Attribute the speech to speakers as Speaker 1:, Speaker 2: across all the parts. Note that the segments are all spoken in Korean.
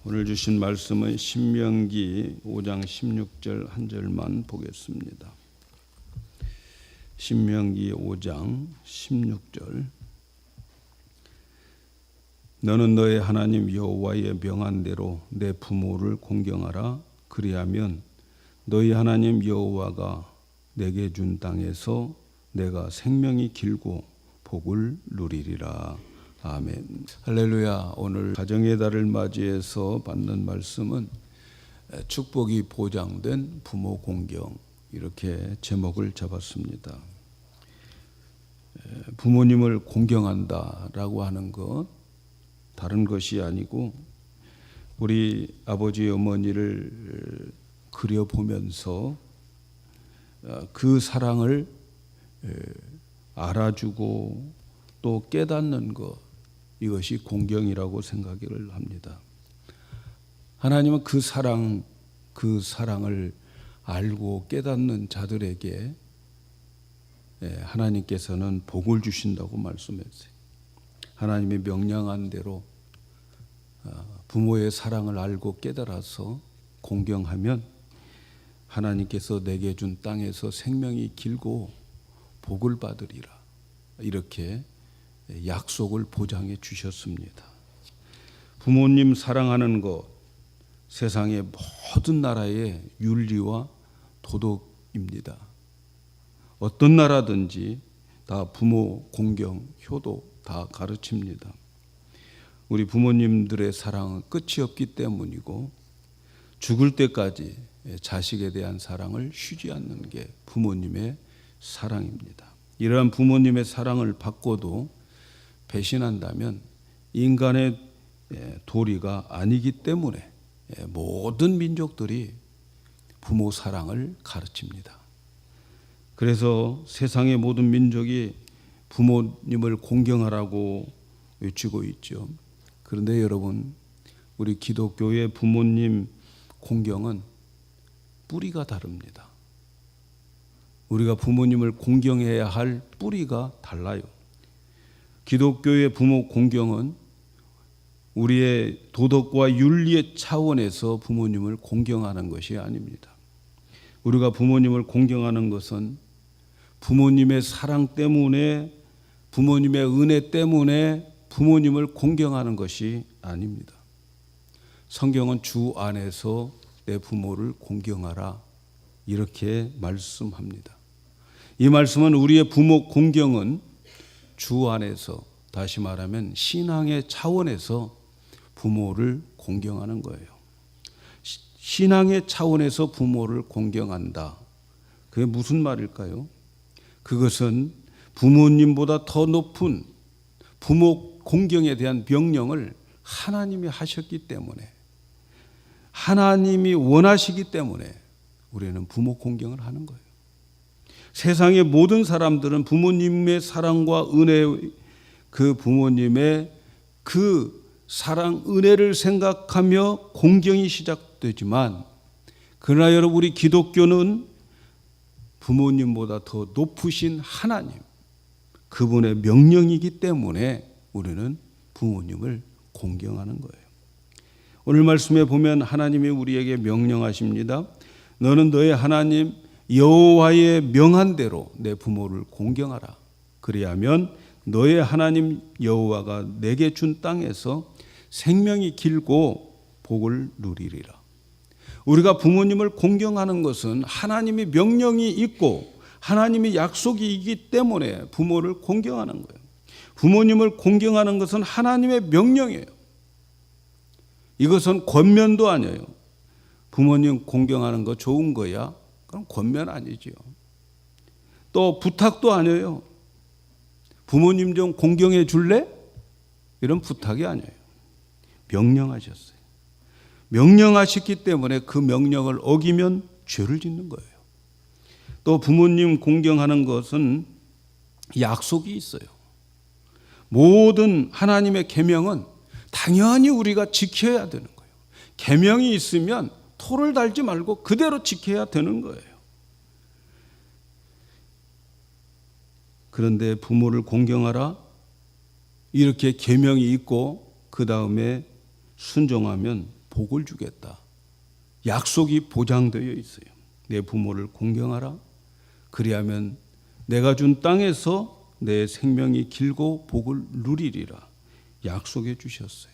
Speaker 1: 오늘 주신 말씀은 신명기 5장 16절 한 절만 보겠습니다. 신명기 5장 16절. 너는 너의 하나님 여호와의 명한 대로 내 부모를 공경하라. 그리하면 너희 하나님 여호와가 내게 준 땅에서 내가 생명이 길고 복을 누리리라. 아멘. 할렐루야. 오늘 가정의 달을 맞이해서 받는 말씀은 축복이 보장된 부모 공경, 이렇게 제목을 잡았습니다. 부모님을 공경한다라고 하는 것 다른 것이 아니고 우리 아버지 어머니를 그려보면서 그 사랑을 알아주고 또 깨닫는 것, 이것이 공경이라고 생각을 합니다. 하나님은 그 사랑을 알고 깨닫는 자들에게 하나님께서는 복을 주신다고 말씀했어요. 하나님이 명령한 대로 부모의 사랑을 알고 깨달아서 공경하면 하나님께서 내게 준 땅에서 생명이 길고 복을 받으리라. 이렇게 약속을 보장해 주셨습니다. 부모님 사랑하는 것, 세상의 모든 나라의 윤리와 도덕입니다. 어떤 나라든지 다 부모 공경, 효도 다 가르칩니다. 우리 부모님들의 사랑은 끝이 없기 때문이고 죽을 때까지 자식에 대한 사랑을 쉬지 않는 게 부모님의 사랑입니다. 이러한 부모님의 사랑을 받고도 배신한다면 인간의 도리가 아니기 때문에 모든 민족들이 부모 사랑을 가르칩니다. 그래서 세상의 모든 민족이 부모님을 공경하라고 외치고 있죠. 그런데 여러분, 우리 기독교의 부모님 공경은 뿌리가 다릅니다. 우리가 부모님을 공경해야 할 뿌리가 달라요. 기독교의 부모 공경은 우리의 도덕과 윤리의 차원에서 부모님을 공경하는 것이 아닙니다. 우리가 부모님을 공경하는 것은 부모님의 사랑 때문에, 부모님의 은혜 때문에 부모님을 공경하는 것이 아닙니다. 성경은 주 안에서 내 부모를 공경하라, 이렇게 말씀합니다. 이 말씀은 우리의 부모 공경은 주 안에서, 다시 말하면 신앙의 차원에서 부모를 공경하는 거예요. 신앙의 차원에서 부모를 공경한다. 그게 무슨 말일까요? 그것은 부모님보다 더 높은 부모 공경에 대한 명령을 하나님이 하셨기 때문에, 하나님이 원하시기 때문에 우리는 부모 공경을 하는 거예요. 세상의 모든 사람들은 부모님의 사랑과 은혜, 그 부모님의 그 사랑, 은혜를 생각하며 공경이 시작되지만, 그러나 여러분, 우리 기독교는 부모님보다 더 높으신 하나님, 그분의 명령이기 때문에 우리는 부모님을 공경하는 거예요. 오늘 말씀에 보면 하나님이 우리에게 명령하십니다. 너는 너의 하나님 여호와의 명한 대로 내 부모를 공경하라. 그리하면 너의 하나님 여호와가 내게 준 땅에서 생명이 길고 복을 누리리라. 우리가 부모님을 공경하는 것은 하나님이 명령이 있고 하나님이 약속이 있기 때문에 부모를 공경하는 거예요. 부모님을 공경하는 것은 하나님의 명령이에요. 이것은 권면도 아니에요. 부모님 공경하는 거 좋은 거야? 그럼 권면 아니지요. 또 부탁도 아니에요. 부모님 좀 공경해 줄래? 이런 부탁이 아니에요. 명령하셨어요. 명령하셨기 때문에 그 명령을 어기면 죄를 짓는 거예요. 또 부모님 공경하는 것은 약속이 있어요. 모든 하나님의 계명은 당연히 우리가 지켜야 되는 거예요. 계명이 있으면 토를 달지 말고 그대로 지켜야 되는 거예요. 그런데 부모를 공경하라, 이렇게 계명이 있고 그 다음에 순종하면 복을 주겠다. 약속이 보장되어 있어요. 내 부모를 공경하라. 그리하면 내가 준 땅에서 내 생명이 길고 복을 누리리라. 약속해 주셨어요.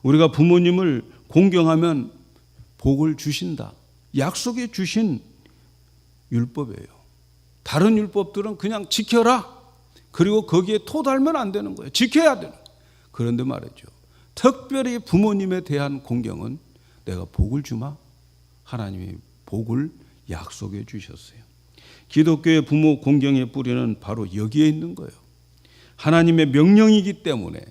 Speaker 1: 우리가 부모님을 공경하면 복을 주신다. 약속해 주신 율법이에요. 다른 율법들은 그냥 지켜라. 그리고 거기에 토달면 안 되는 거예요. 지켜야 되는 거예요. 그런데 말이죠. 특별히 부모님에 대한 공경은 내가 복을 주마. 하나님이 복을 약속해 주셨어요. 기독교의 부모 공경의 뿌리는 바로 여기에 있는 거예요. 하나님의 명령이기 때문에,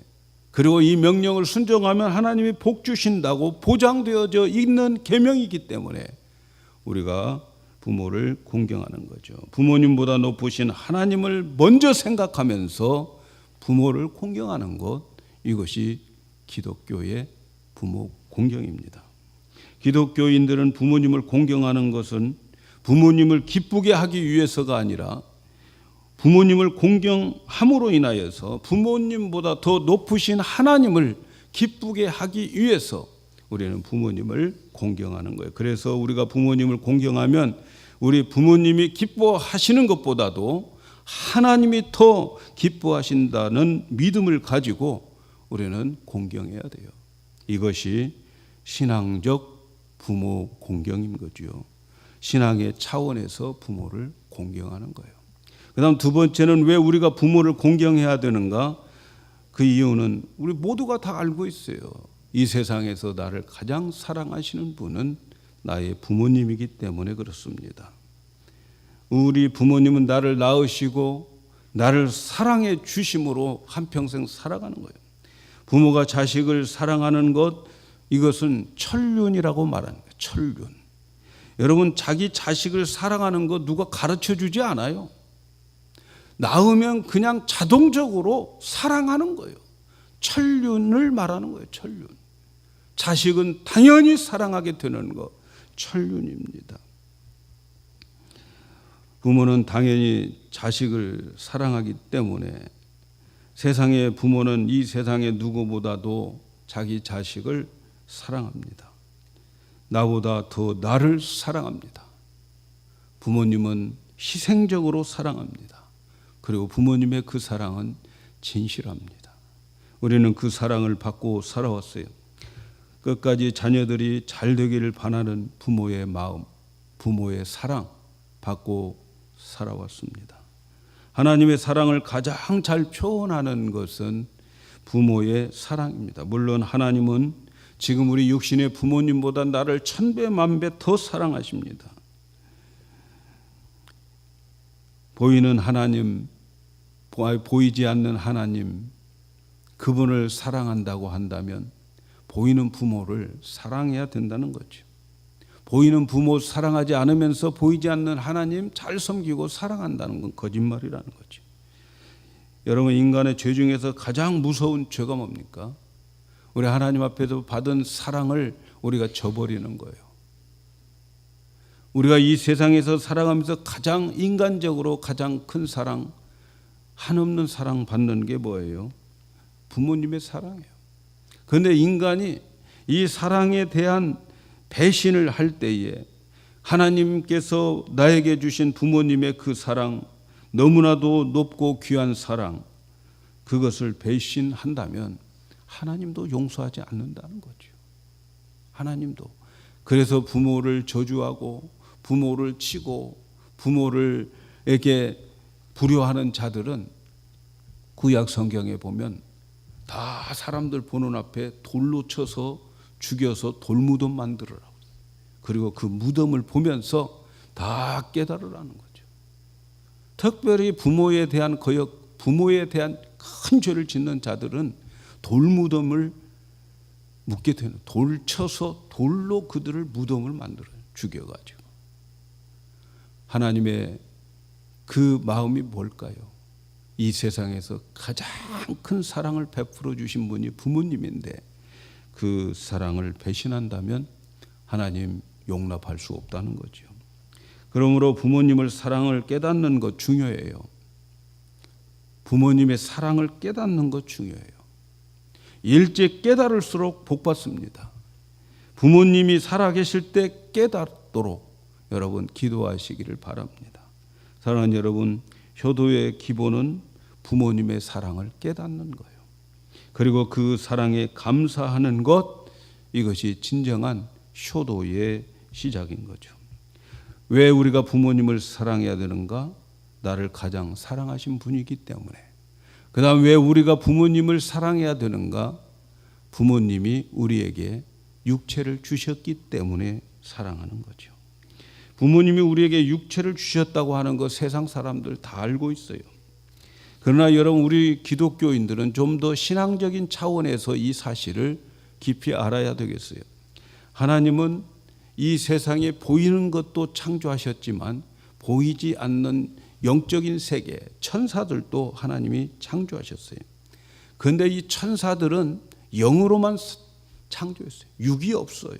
Speaker 1: 그리고 이 명령을 순종하면 하나님이 복 주신다고 보장되어져 있는 계명이기 때문에 우리가 부모를 공경하는 거죠. 부모님보다 높으신 하나님을 먼저 생각하면서 부모를 공경하는 것, 이것이 기독교의 부모 공경입니다. 기독교인들은 부모님을 공경하는 것은 부모님을 기쁘게 하기 위해서가 아니라 부모님을 공경함으로 인하여서 부모님보다 더 높으신 하나님을 기쁘게 하기 위해서 우리는 부모님을 공경하는 거예요. 그래서 우리가 부모님을 공경하면 우리 부모님이 기뻐하시는 것보다도 하나님이 더 기뻐하신다는 믿음을 가지고 우리는 공경해야 돼요. 이것이 신앙적 부모 공경인 거죠. 신앙의 차원에서 부모를 공경하는 거예요. 그 다음 두 번째는 왜 우리가 부모를 공경해야 되는가? 그 이유는 우리 모두가 다 알고 있어요. 이 세상에서 나를 가장 사랑하시는 분은 나의 부모님이기 때문에 그렇습니다. 우리 부모님은 나를 낳으시고 나를 사랑해 주심으로 한평생 살아가는 거예요. 부모가 자식을 사랑하는 것, 이것은 천륜이라고 말하는 거예요. 천륜. 여러분, 자기 자식을 사랑하는 것 누가 가르쳐 주지 않아요. 낳으면 그냥 자동적으로 사랑하는 거예요. 천륜을 말하는 거예요. 천륜. 자식은 당연히 사랑하게 되는 것, 천륜입니다. 부모는 당연히 자식을 사랑하기 때문에 세상의 부모는 이 세상의 누구보다도 자기 자식을 사랑합니다. 나보다 더 나를 사랑합니다. 부모님은 희생적으로 사랑합니다. 그리고 부모님의 그 사랑은 진실합니다. 우리는 그 사랑을 받고 살아왔어요. 끝까지 자녀들이 잘 되기를 바라는 부모의 마음, 부모의 사랑 받고 살아왔습니다. 하나님의 사랑을 가장 잘 표현하는 것은 부모의 사랑입니다. 물론 하나님은 지금 우리 육신의 부모님보다 나를 1000배 만배 더 사랑하십니다. 보이는 하나님, 보이지 않는 하나님, 그분을 사랑한다고 한다면 보이는 부모를 사랑해야 된다는 거죠. 보이는 부모 사랑하지 않으면서 보이지 않는 하나님 잘 섬기고 사랑한다는 건 거짓말이라는 거죠. 여러분, 인간의 죄 중에서 가장 무서운 죄가 뭡니까? 우리 하나님 앞에서 받은 사랑을 우리가 저버리는 거예요. 우리가 이 세상에서 살아가면서 가장 인간적으로 가장 큰 사랑, 한없는 사랑 받는 게 뭐예요? 부모님의 사랑이에요. 그런데 인간이 이 사랑에 대한 배신을 할 때에 하나님께서 나에게 주신 부모님의 그 사랑, 너무나도 높고 귀한 사랑, 그것을 배신한다면 하나님도 용서하지 않는다는 거죠. 하나님도. 그래서 부모를 저주하고 부모를 치고 부모를에게 불효하는 자들은 구약 성경에 보면 다 사람들 보는 앞에 돌로 쳐서 죽여서 돌무덤 만들으라고. 그리고 그 무덤을 보면서 다 깨달으라는 거죠. 특별히 부모에 대한 거역, 부모에 대한 큰 죄를 짓는 자들은 돌무덤을 묻게 되는, 돌 쳐서 돌로 그들을 무덤을 만들어요. 죽여가지고. 하나님의 그 마음이 뭘까요? 이 세상에서 가장 큰 사랑을 베풀어 주신 분이 부모님인데 그 사랑을 배신한다면 하나님 용납할 수 없다는 거죠. 그러므로 부모님을 사랑을 깨닫는 것 중요해요. 부모님의 사랑을 깨닫는 것 중요해요. 일찍 깨달을수록 복 받습니다. 부모님이 살아계실 때 깨닫도록 여러분 기도하시기를 바랍니다. 사랑하는 여러분, 효도의 기본은 부모님의 사랑을 깨닫는 거예요. 그리고 그 사랑에 감사하는 것, 이것이 진정한 효도의 시작인 거죠. 왜 우리가 부모님을 사랑해야 되는가? 나를 가장 사랑하신 분이기 때문에. 그 다음 왜 우리가 부모님을 사랑해야 되는가? 부모님이 우리에게 육체를 주셨기 때문에 사랑하는 거죠. 부모님이 우리에게 육체를 주셨다고 하는 거 세상 사람들 다 알고 있어요. 그러나 여러분, 우리 기독교인들은 좀 더 신앙적인 차원에서 이 사실을 깊이 알아야 되겠어요. 하나님은 이 세상에 보이는 것도 창조하셨지만 보이지 않는 영적인 세계, 천사들도 하나님이 창조하셨어요. 그런데 이 천사들은 영으로만 창조했어요. 육이 없어요.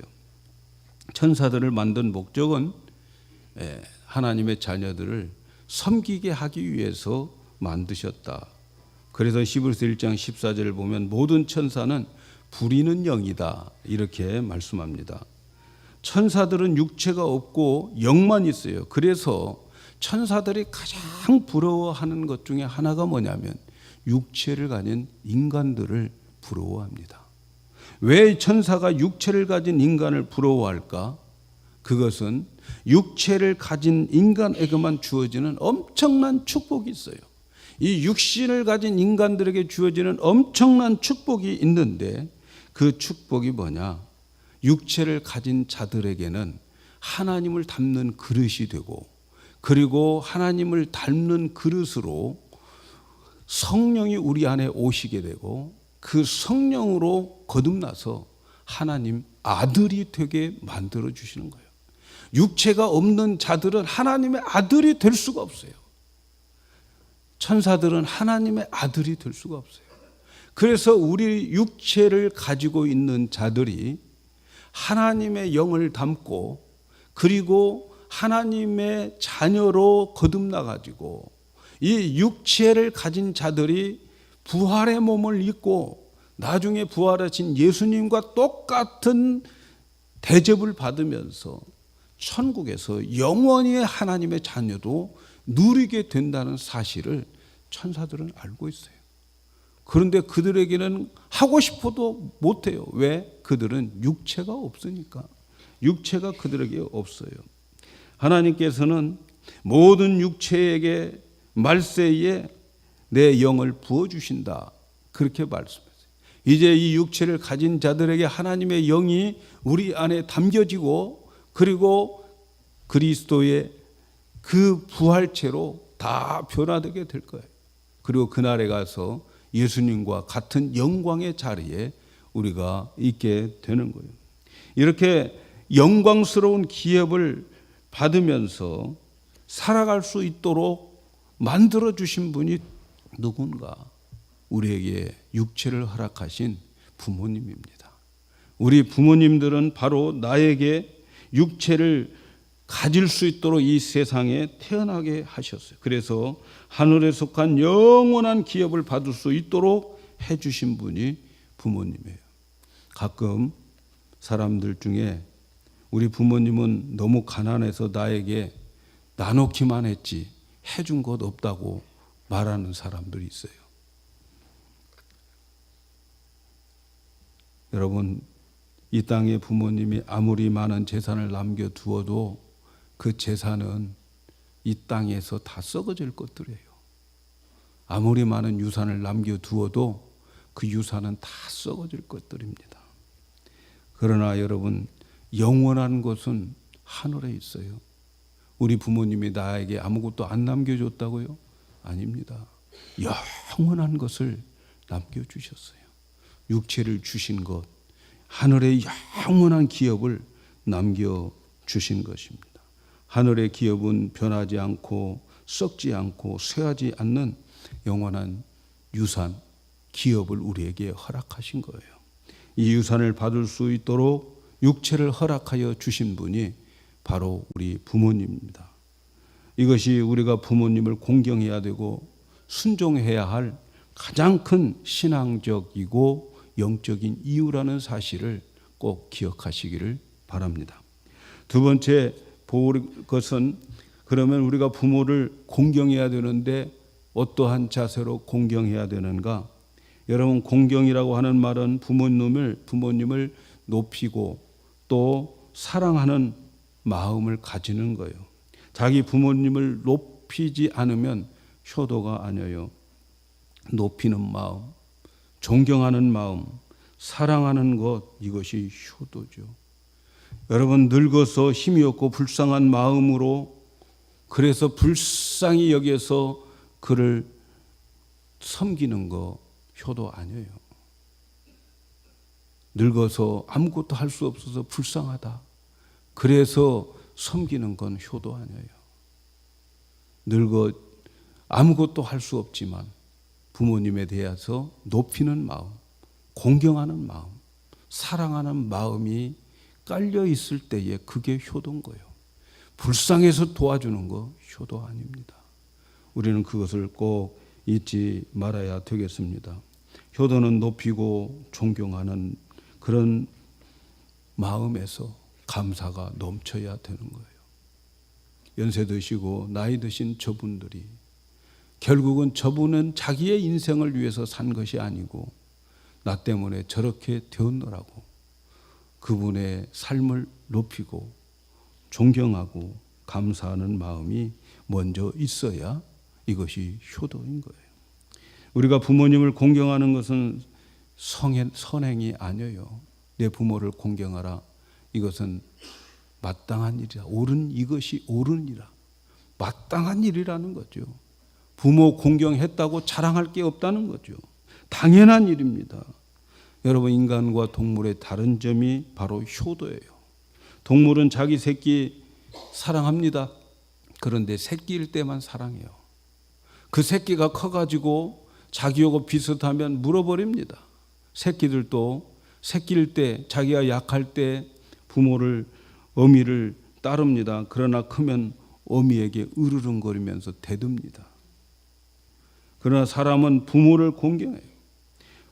Speaker 1: 천사들을 만든 목적은 하나님의 자녀들을 섬기게 하기 위해서 만드셨다. 그래서 히브리서 1장 14절을 보면 모든 천사는 부리는 영이다, 이렇게 말씀합니다. 천사들은 육체가 없고 영만 있어요. 그래서 천사들이 가장 부러워하는 것 중에 하나가 뭐냐면 육체를 가진 인간들을 부러워합니다. 왜 천사가 육체를 가진 인간을 부러워할까? 그것은 육체를 가진 인간에게만 주어지는 엄청난 축복이 있어요. 이 육신을 가진 인간들에게 주어지는 엄청난 축복이 있는데 그 축복이 뭐냐? 육체를 가진 자들에게는 하나님을 닮는 그릇이 되고, 그리고 하나님을 닮는 그릇으로 성령이 우리 안에 오시게 되고, 그 성령으로 거듭나서 하나님 아들이 되게 만들어 주시는 거예요. 육체가 없는 자들은 하나님의 아들이 될 수가 없어요. 천사들은 하나님의 아들이 될 수가 없어요. 그래서 우리 육체를 가지고 있는 자들이 하나님의 영을 담고, 그리고 하나님의 자녀로 거듭나가지고 이 육체를 가진 자들이 부활의 몸을 입고 나중에 부활하신 예수님과 똑같은 대접을 받으면서 천국에서 영원히 하나님의 자녀도 누리게 된다는 사실을 천사들은 알고 있어요. 그런데 그들에게는 하고 싶어도 못해요. 왜? 그들은 육체가 없으니까. 육체가 그들에게 없어요. 하나님께서는 모든 육체에게 말세에 내 영을 부어주신다, 그렇게 말씀했어요. 이제 이 육체를 가진 자들에게 하나님의 영이 우리 안에 담겨지고, 그리고 그리스도의 그 부활체로 다 변화되게 될 거예요. 그리고 그날에 가서 예수님과 같은 영광의 자리에 우리가 있게 되는 거예요. 이렇게 영광스러운 기업을 받으면서 살아갈 수 있도록 만들어 주신 분이 누군가? 우리에게 육체를 허락하신 부모님입니다. 우리 부모님들은 바로 나에게 육체를 가질 수 있도록 이 세상에 태어나게 하셨어요. 그래서 하늘에 속한 영원한 기업을 받을 수 있도록 해주신 분이 부모님이에요. 가끔 사람들 중에 우리 부모님은 너무 가난해서 나에게 나눠기만 했지 해준 것 없다고 말하는 사람들이 있어요. 여러분, 이 땅에 부모님이 아무리 많은 재산을 남겨두어도 그 재산은 이 땅에서 다 썩어질 것들이에요. 아무리 많은 유산을 남겨두어도 그 유산은 다 썩어질 것들입니다. 그러나 여러분, 영원한 것은 하늘에 있어요. 우리 부모님이 나에게 아무것도 안 남겨줬다고요? 아닙니다. 영원한 것을 남겨주셨어요. 육체를 주신 것, 하늘의 영원한 기업을 남겨주신 것입니다. 하늘의 기업은 변하지 않고 썩지 않고 쇠하지 않는 영원한 유산, 기업을 우리에게 허락하신 거예요. 이 유산을 받을 수 있도록 육체를 허락하여 주신 분이 바로 우리 부모님입니다. 이것이 우리가 부모님을 공경해야 되고 순종해야 할 가장 큰 신앙적이고 영적인 이유라는 사실을 꼭 기억하시기를 바랍니다. 두 번째 볼 것은, 그러면 우리가 부모를 공경해야 되는데 어떠한 자세로 공경해야 되는가? 여러분, 공경이라고 하는 말은 부모님을 높이고 또 사랑하는 마음을 가지는 거예요. 자기 부모님을 높이지 않으면 효도가 아니에요. 높이는 마음, 존경하는 마음, 사랑하는 것, 이것이 효도죠. 여러분, 늙어서 힘이 없고 불쌍한 마음으로, 그래서 불쌍히 여겨서 그를 섬기는 거 효도 아니에요. 늙어서 아무것도 할 수 없어서 불쌍하다, 그래서 섬기는 건 효도 아니에요. 늙어 아무것도 할 수 없지만 부모님에 대해서 높이는 마음, 공경하는 마음, 사랑하는 마음이 깔려 있을 때에 그게 효도인 거예요. 불쌍해서 도와주는 거 효도 아닙니다. 우리는 그것을 꼭 잊지 말아야 되겠습니다. 효도는 높이고 존경하는 그런 마음에서 감사가 넘쳐야 되는 거예요. 연세 드시고 나이 드신 저분들이 결국은 저분은 자기의 인생을 위해서 산 것이 아니고 나 때문에 저렇게 되었노라고 그분의 삶을 높이고 존경하고 감사하는 마음이 먼저 있어야 이것이 효도인 거예요. 우리가 부모님을 공경하는 것은 선행이 아니에요. 내 부모를 공경하라, 이것은 마땅한 일이라, 이것이 옳으니라, 마땅한 일이라는 거죠. 부모 공경했다고 자랑할 게 없다는 거죠. 당연한 일입니다. 여러분, 인간과 동물의 다른 점이 바로 효도예요. 동물은 자기 새끼 사랑합니다. 그런데 새끼일 때만 사랑해요. 그 새끼가 커가지고 자기하고 비슷하면 물어버립니다. 새끼들도 새끼일 때, 자기가 약할 때 부모를, 어미를 따릅니다. 그러나 크면 어미에게 으르렁거리면서 대듭니다. 그러나 사람은 부모를 공경해요.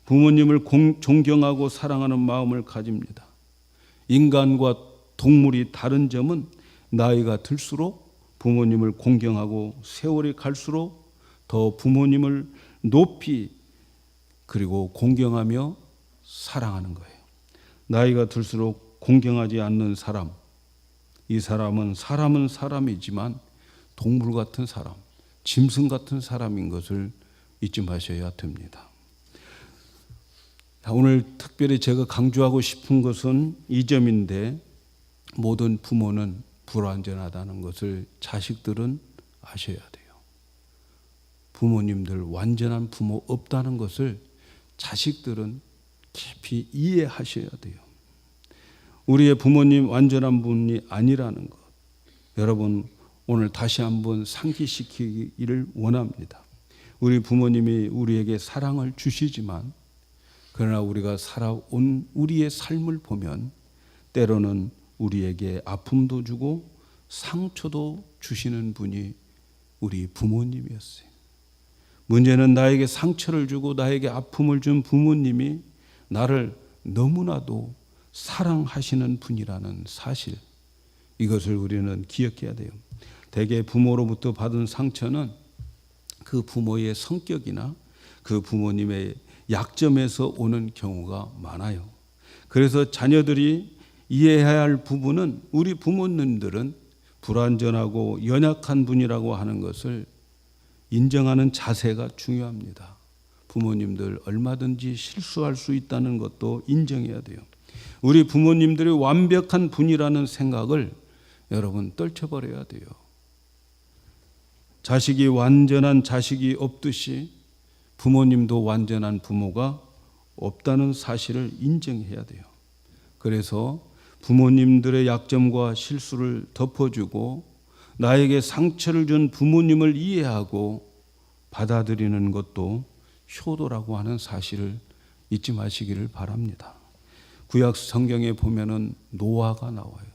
Speaker 1: 부모님을 존경하고 사랑하는 마음을 가집니다. 인간과 동물이 다른 점은 나이가 들수록 부모님을 공경하고 세월이 갈수록 더 부모님을 높이 그리고 공경하며 사랑하는 거예요. 나이가 들수록 공경하지 않는 사람, 이 사람은 사람이지만 동물 같은 사람, 짐승 같은 사람인 것을 잊지 마셔야 됩니다. 오늘 특별히 제가 강조하고 싶은 것은 이 점인데, 모든 부모는 불완전하다는 것을 자식들은 아셔야 돼요. 부모님들 완전한 부모 없다는 것을 자식들은 깊이 이해하셔야 돼요. 우리의 부모님 완전한 분이 아니라는 것, 여러분 오늘 다시 한번 상기시키기를 원합니다. 우리 부모님이 우리에게 사랑을 주시지만, 그러나 우리가 살아온 우리의 삶을 보면 때로는 우리에게 아픔도 주고 상처도 주시는 분이 우리 부모님이었어요. 문제는 나에게 상처를 주고 나에게 아픔을 준 부모님이 나를 너무나도 사랑하시는 분이라는 사실, 이것을 우리는 기억해야 돼요. 대개 부모로부터 받은 상처는 그 부모의 성격이나 그 부모님의 약점에서 오는 경우가 많아요. 그래서 자녀들이 이해해야 할 부분은, 우리 부모님들은 불완전하고 연약한 분이라고 하는 것을 인정하는 자세가 중요합니다. 부모님들 얼마든지 실수할 수 있다는 것도 인정해야 돼요. 우리 부모님들이 완벽한 분이라는 생각을 여러분 떨쳐버려야 돼요. 자식이 완전한 자식이 없듯이 부모님도 완전한 부모가 없다는 사실을 인정해야 돼요. 그래서 부모님들의 약점과 실수를 덮어주고 나에게 상처를 준 부모님을 이해하고 받아들이는 것도 효도라고 하는 사실을 잊지 마시기를 바랍니다. 구약 성경에 보면은 노아가 나와요.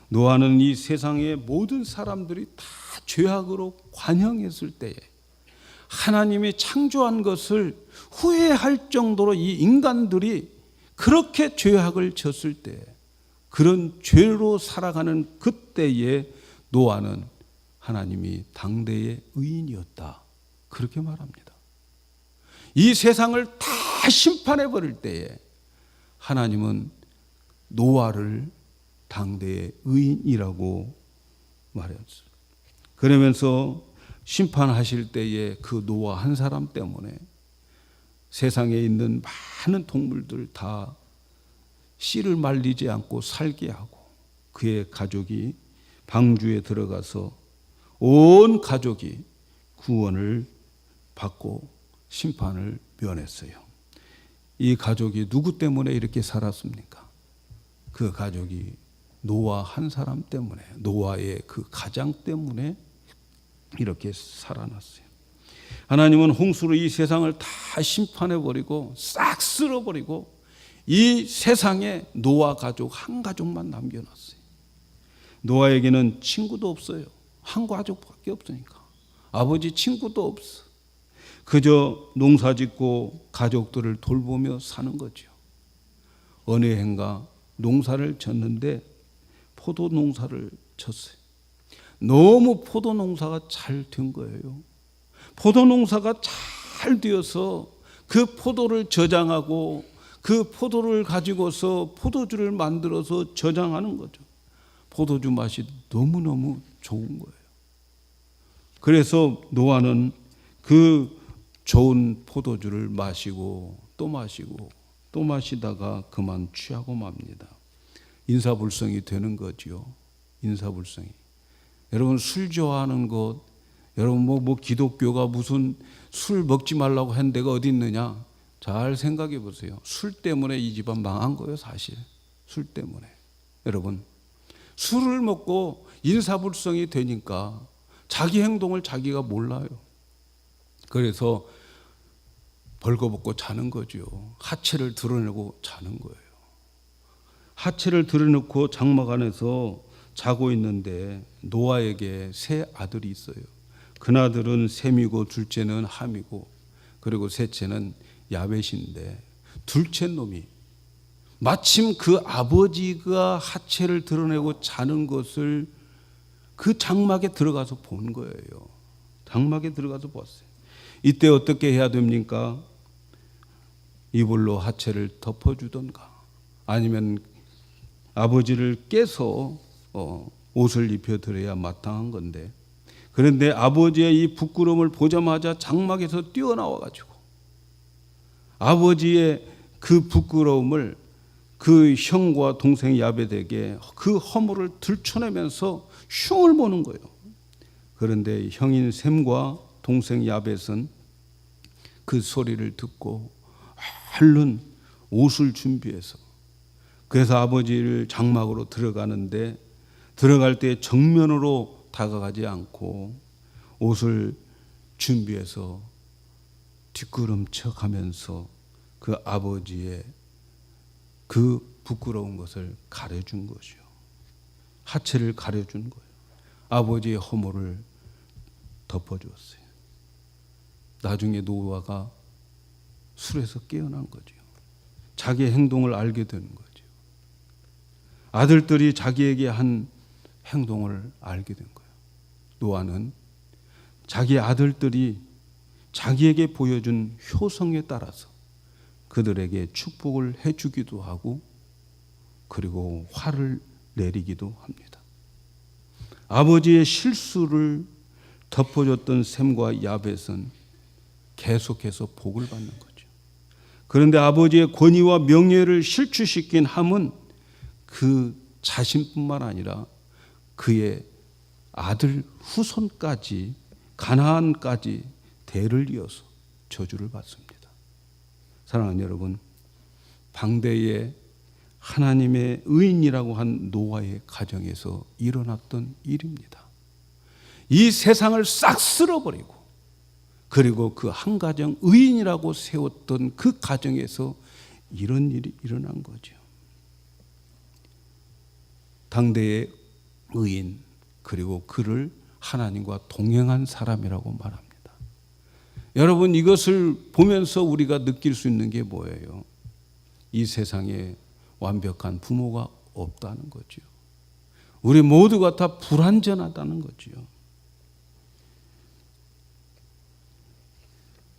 Speaker 1: 노아는 이 세상의 모든 사람들이 다 죄악으로 관영했을 때에 하나님이 창조한 것을 후회할 정도로 이 인간들이 그렇게 죄악을 졌을 때, 그런 죄로 살아가는 그때에 노아는 하나님이 당대의 의인이었다, 그렇게 말합니다. 이 세상을 다 심판해 버릴 때에 하나님은 노아를 당대의 의인이라고 말했어요. 그러면서 심판하실 때에 그 노아 한 사람 때문에 세상에 있는 많은 동물들 다 씨를 말리지 않고 살게 하고, 그의 가족이 방주에 들어가서 온 가족이 구원을 받고 심판을 면했어요. 이 가족이 누구 때문에 이렇게 살았습니까? 그 가족이 노아 한 사람 때문에, 노아의 그 가장 때문에 이렇게 살아났어요. 하나님은 홍수로 이 세상을 다 심판해버리고 싹 쓸어버리고 이 세상에 노아 가족 한 가족만 남겨놨어요. 노아에게는 친구도 없어요. 한 가족밖에 없으니까. 아버지 친구도 없어. 그저 농사짓고 가족들을 돌보며 사는 거죠. 어느 해인가 농사를 졌는데 포도 농사를 쳤어요. 너무 포도 농사가 잘 된 거예요. 포도 농사가 잘 되어서 그 포도를 저장하고 그 포도를 가지고서 포도주를 만들어서 저장하는 거죠. 포도주 맛이 너무너무 좋은 거예요. 그래서 노아는 그 좋은 포도주를 마시고 또 마시고 또 마시다가 그만 취하고 맙니다. 인사불성이 되는 거지요. 인사불성이. 여러분, 술 좋아하는 것, 여러분 뭐 기독교가 무슨 술 먹지 말라고 한 데가 어디 있느냐? 잘 생각해 보세요. 술 때문에 이 집안 망한 거예요, 사실. 술 때문에. 여러분, 술을 먹고 인사불성이 되니까 자기 행동을 자기가 몰라요. 그래서 벌거벗고 자는 거죠. 하체를 드러내고 자는 거예요. 하체를 드러놓고 장막 안에서 자고 있는데 노아에게 세 아들이 있어요. 큰아들은 셈이고 둘째는 함이고 그리고 셋째는 야벳인데, 둘째 놈이 마침 그 아버지가 하체를 드러내고 자는 것을 그 장막에 들어가서 본 거예요. 장막에 들어가서 봤어요. 이때 어떻게 해야 됩니까? 이불로 하체를 덮어주던가 아니면 아버지를 깨서 옷을 입혀드려야 마땅한 건데, 그런데 아버지의 이 부끄러움을 보자마자 장막에서 뛰어나와가지고 아버지의 그 부끄러움을 그 형과 동생 야벳에게 그 허물을 들춰내면서 흉을 보는 거예요. 그런데 형인 셈과 동생 야벳은 그 소리를 듣고 얼른 옷을 준비해서, 그래서 아버지를 장막으로 들어가는데 들어갈 때 정면으로 다가가지 않고 옷을 준비해서 뒷걸음쳐 가면서 그 아버지의 그 부끄러운 것을 가려준 것이요. 하체를 가려준 거예요. 아버지의 허물을 덮어주었어요. 나중에 노아가 술에서 깨어난 거죠. 자기의 행동을 알게 되는 거죠. 아들들이 자기에게 한 행동을 알게 된 거예요. 노아는 자기 아들들이 자기에게 보여준 효성에 따라서 그들에게 축복을 해주기도 하고 그리고 화를 내리기도 합니다. 아버지의 실수를 덮어줬던 셈과 야벳은 계속해서 복을 받는 거죠. 그런데 아버지의 권위와 명예를 실추시킨 함은 그 자신뿐만 아니라 그의 아들 후손까지, 가나안까지 대를 이어서 저주를 받습니다. 사랑하는 여러분, 방대에 하나님의 의인이라고 한 노아의 가정에서 일어났던 일입니다. 이 세상을 싹 쓸어버리고 그리고 그 한 가정 의인이라고 세웠던 그 가정에서 이런 일이 일어난 거죠. 당대의 의인, 그리고 그를 하나님과 동행한 사람이라고 말합니다. 여러분, 이것을 보면서 우리가 느낄 수 있는 게 뭐예요? 이 세상에 완벽한 부모가 없다는 거죠. 우리 모두가 다 불완전하다는 거죠.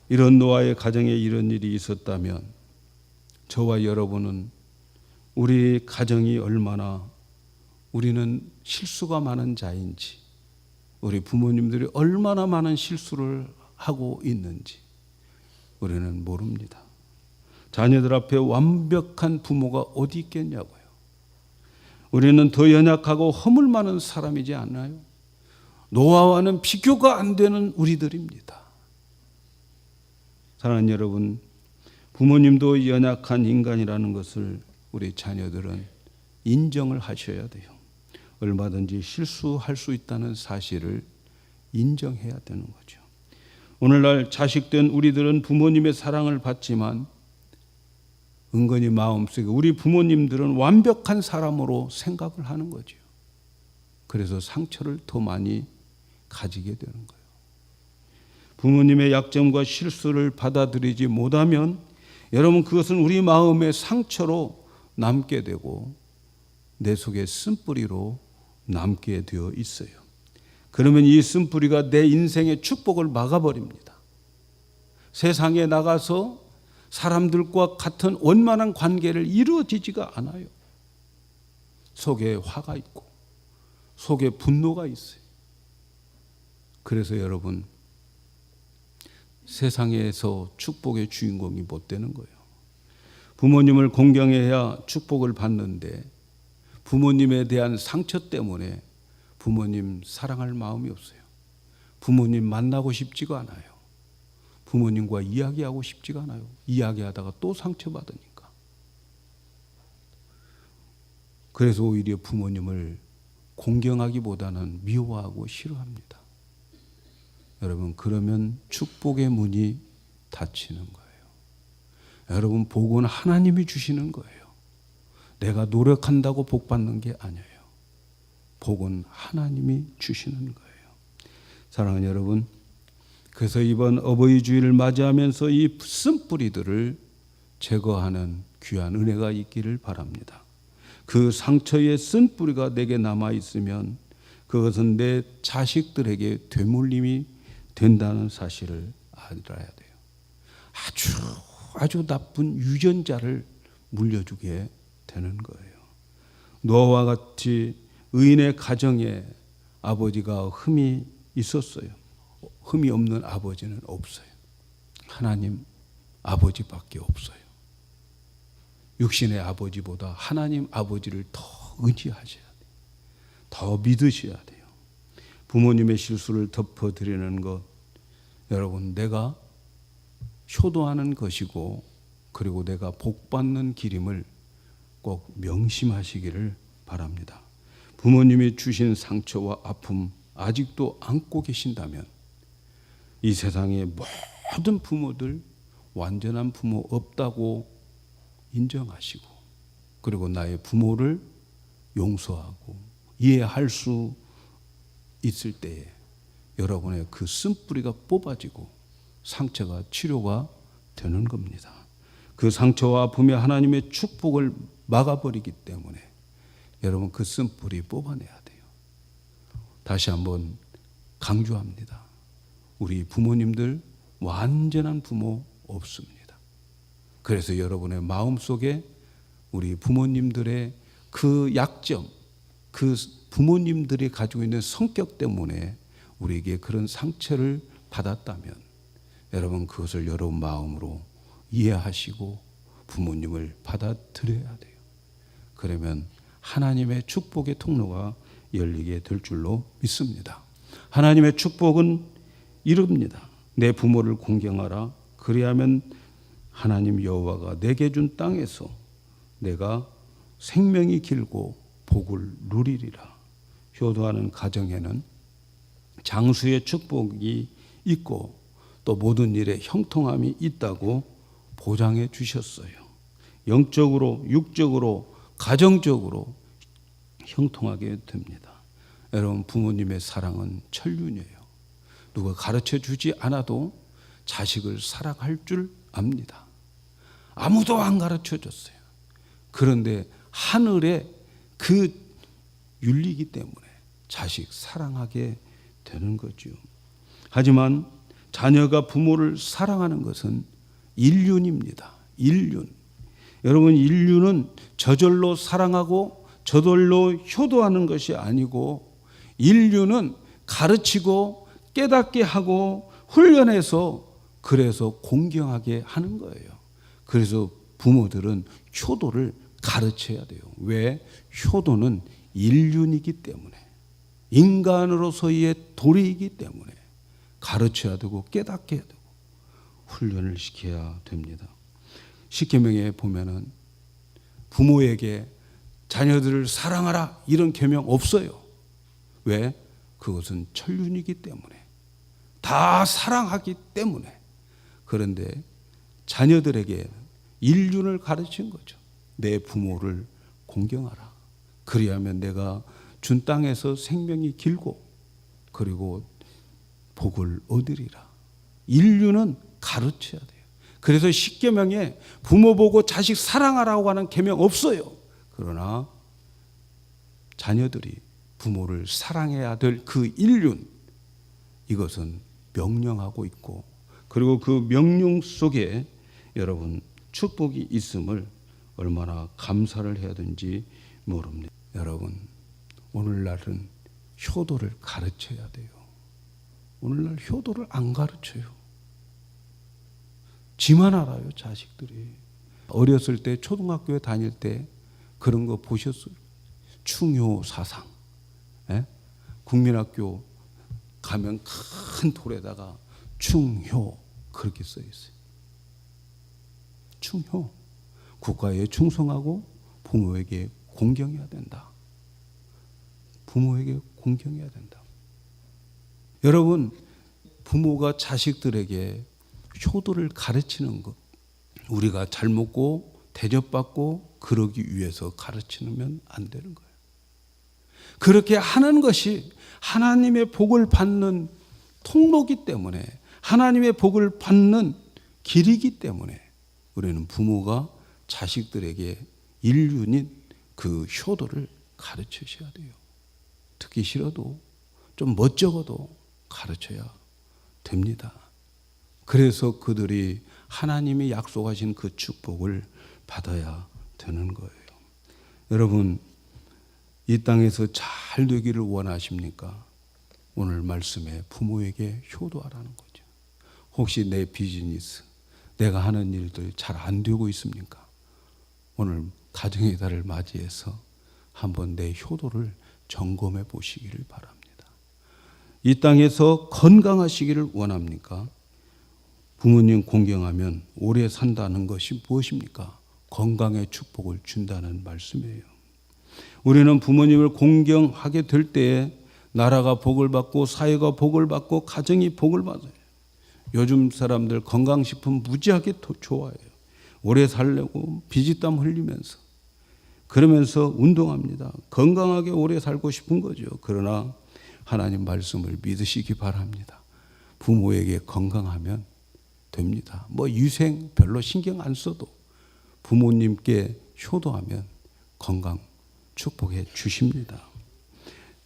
Speaker 1: 이런 노아의 가정에 이런 일이 있었다면 저와 여러분은 우리 가정이 얼마나 우리는 실수가 많은 자인지, 우리 부모님들이 얼마나 많은 실수를 하고 있는지 우리는 모릅니다. 자녀들 앞에 완벽한 부모가 어디 있겠냐고요. 우리는 더 연약하고 허물 많은 사람이지 않나요? 노아와는 비교가 안 되는 우리들입니다. 사랑하는 여러분, 부모님도 연약한 인간이라는 것을 우리 자녀들은 인정을 하셔야 돼요. 얼마든지 실수할 수 있다는 사실을 인정해야 되는 거죠. 오늘날 자식된 우리들은 부모님의 사랑을 받지만 은근히 마음속에 우리 부모님들은 완벽한 사람으로 생각을 하는 거죠. 그래서 상처를 더 많이 가지게 되는 거예요. 부모님의 약점과 실수를 받아들이지 못하면 여러분 그것은 우리 마음의 상처로 남게 되고 내 속에 쓴뿌리로 남게 되어 있어요. 그러면 이 쓴뿌리가 내 인생의 축복을 막아버립니다. 세상에 나가서 사람들과 같은 원만한 관계를 이루어지지가 않아요. 속에 화가 있고 속에 분노가 있어요. 그래서 여러분 세상에서 축복의 주인공이 못 되는 거예요. 부모님을 공경해야 축복을 받는데 부모님에 대한 상처 때문에 부모님 사랑할 마음이 없어요. 부모님 만나고 싶지가 않아요. 부모님과 이야기하고 싶지가 않아요. 이야기하다가 또 상처받으니까. 그래서 오히려 부모님을 공경하기보다는 미워하고 싫어합니다. 여러분, 그러면 축복의 문이 닫히는 거예요. 여러분, 복은 하나님이 주시는 거예요. 내가 노력한다고 복 받는 게 아니에요. 복은 하나님이 주시는 거예요. 사랑하는 여러분, 그래서 이번 어버이 주일을 맞이하면서 이 쓴뿌리들을 제거하는 귀한 은혜가 있기를 바랍니다. 그 상처의 쓴뿌리가 내게 남아있으면 그것은 내 자식들에게 되물림이 된다는 사실을 알아야 돼요. 아주 나쁜 유전자를 물려주게 되는 거예요. 노아와 같이 의인의 가정에 아버지가 흠이 있었어요. 흠이 없는 아버지는 없어요. 하나님 아버지밖에 없어요. 육신의 아버지보다 하나님 아버지를 더 의지하셔야 돼요. 더 믿으셔야 돼요. 부모님의 실수를 덮어드리는 것, 여러분, 내가 효도하는 것이고 그리고 내가 복받는 길임을 꼭 명심하시기를 바랍니다. 부모님이 주신 상처와 아픔 아직도 안고 계신다면 이 세상의 모든 부모들 완전한 부모 없다고 인정하시고 그리고 나의 부모를 용서하고 이해할 수 있을 때에 여러분의 그 쓴뿌리가 뽑아지고 상처가 치료가 되는 겁니다. 그 상처와 아픔이 하나님의 축복을 막아버리기 때문에 여러분 그 쓴뿌리 뽑아내야 돼요. 다시 한번 강조합니다. 우리 부모님들 완전한 부모 없습니다. 그래서 여러분의 마음속에 우리 부모님들의 그 약점, 그 부모님들이 가지고 있는 성격 때문에 우리에게 그런 상처를 받았다면 여러분 그것을 여러분 마음으로 이해하시고 부모님을 받아들여야 돼요. 그러면 하나님의 축복의 통로가 열리게 될 줄로 믿습니다. 하나님의 축복은 이릅니다. 내 부모를 공경하라. 그리하면 하나님 여호와가 내게 준 땅에서 내가 생명이 길고 복을 누리리라. 효도하는 가정에는 장수의 축복이 있고 또 모든 일에 형통함이 있다고 보장해 주셨어요. 영적으로, 육적으로, 가정적으로 형통하게 됩니다. 여러분, 부모님의 사랑은 천륜이에요. 누가 가르쳐 주지 않아도 자식을 사랑할 줄 압니다. 아무도 안 가르쳐 줬어요. 그런데 하늘의 그 윤리이기 때문에 자식 사랑하게 되는 거죠. 하지만 자녀가 부모를 사랑하는 것은 인륜입니다. 인륜. 여러분, 인륜은 저절로 사랑하고 저절로 효도하는 것이 아니고, 인륜은 가르치고 깨닫게 하고 훈련해서 그래서 공경하게 하는 거예요. 그래서 부모들은 효도를 가르쳐야 돼요. 왜? 효도는 인륜이기 때문에, 인간으로서의 도리이기 때문에 가르쳐야 되고 깨닫게 해야 되고 훈련을 시켜야 됩니다. 십계명에 보면은 부모에게 자녀들을 사랑하라 이런 계명 없어요. 왜? 그것은 천륜이기 때문에, 다 사랑하기 때문에. 그런데 자녀들에게 인륜을 가르친 거죠. 내 부모를 공경하라. 그리하면 내가 준 땅에서 생명이 길고 그리고 복을 얻으리라. 인륜은 가르쳐야 돼요. 그래서 십계명에 부모 보고 자식 사랑하라고 하는 계명 없어요. 그러나 자녀들이 부모를 사랑해야 될 그 인륜, 이것은 명령하고 있고, 그리고 그 명령 속에 여러분 축복이 있음을 얼마나 감사를 해야 되는지 모릅니다. 여러분, 오늘날은 효도를 가르쳐야 돼요. 오늘날 효도를 안 가르쳐요. 지만 알아요, 자식들이. 어렸을 때 초등학교에 다닐 때 그런 거 보셨어요? 충효 사상. 예? 국민학교 가면 큰 돌에다가 충효 그렇게 써 있어요. 충효. 국가에 충성하고 부모에게 공경해야 된다. 부모에게 공경해야 된다. 여러분, 부모가 자식들에게 효도를 가르치는 것, 우리가 잘 먹고 대접받고 그러기 위해서 가르치면 안 되는 거예요. 그렇게 하는 것이 하나님의 복을 받는 통로이기 때문에, 하나님의 복을 받는 길이기 때문에 우리는 부모가 자식들에게 인륜인 그 효도를 가르치셔야 돼요. 듣기 싫어도 좀 멋쩍어도 가르쳐야 됩니다. 그래서 그들이 하나님이 약속하신 그 축복을 받아야 되는 거예요. 여러분, 이 땅에서 잘 되기를 원하십니까? 오늘 말씀에 부모에게 효도하라는 거죠. 혹시 내 비즈니스, 내가 하는 일들 잘 안 되고 있습니까? 오늘 가정의 달을 맞이해서 한번 내 효도를 점검해 보시기를 바랍니다. 이 땅에서 건강하시기를 원합니까? 부모님 공경하면 오래 산다는 것이 무엇입니까? 건강의 축복을 준다는 말씀이에요. 우리는 부모님을 공경하게 될 때에 나라가 복을 받고 사회가 복을 받고 가정이 복을 받아요. 요즘 사람들 건강식품 무지하게 좋아해요. 오래 살려고 비지땀 흘리면서, 그러면서 운동합니다. 건강하게 오래 살고 싶은 거죠. 그러나 하나님 말씀을 믿으시기 바랍니다. 부모에게 건강하면 됩니다. 뭐 유생 별로 신경 안 써도 부모님께 효도하면 건강 축복해 주십니다.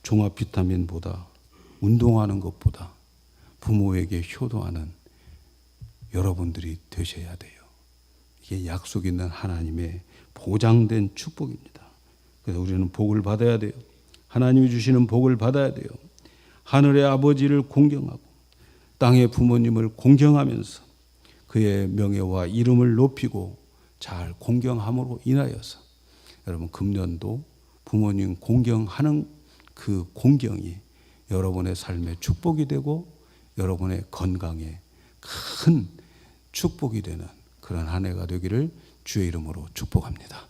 Speaker 1: 종합 비타민보다, 운동하는 것보다 부모에게 효도하는 여러분들이 되셔야 돼요. 이게 약속 있는 하나님의 보장된 축복입니다. 그래서 우리는 복을 받아야 돼요. 하나님이 주시는 복을 받아야 돼요. 하늘의 아버지를 공경하고 땅의 부모님을 공경하면서 그의 명예와 이름을 높이고 잘 공경함으로 인하여서 여러분, 금년도 부모님 공경하는 그 공경이 여러분의 삶의 축복이 되고 여러분의 건강에 큰 축복이 되는 그런 한 해가 되기를 주의 이름으로 축복합니다.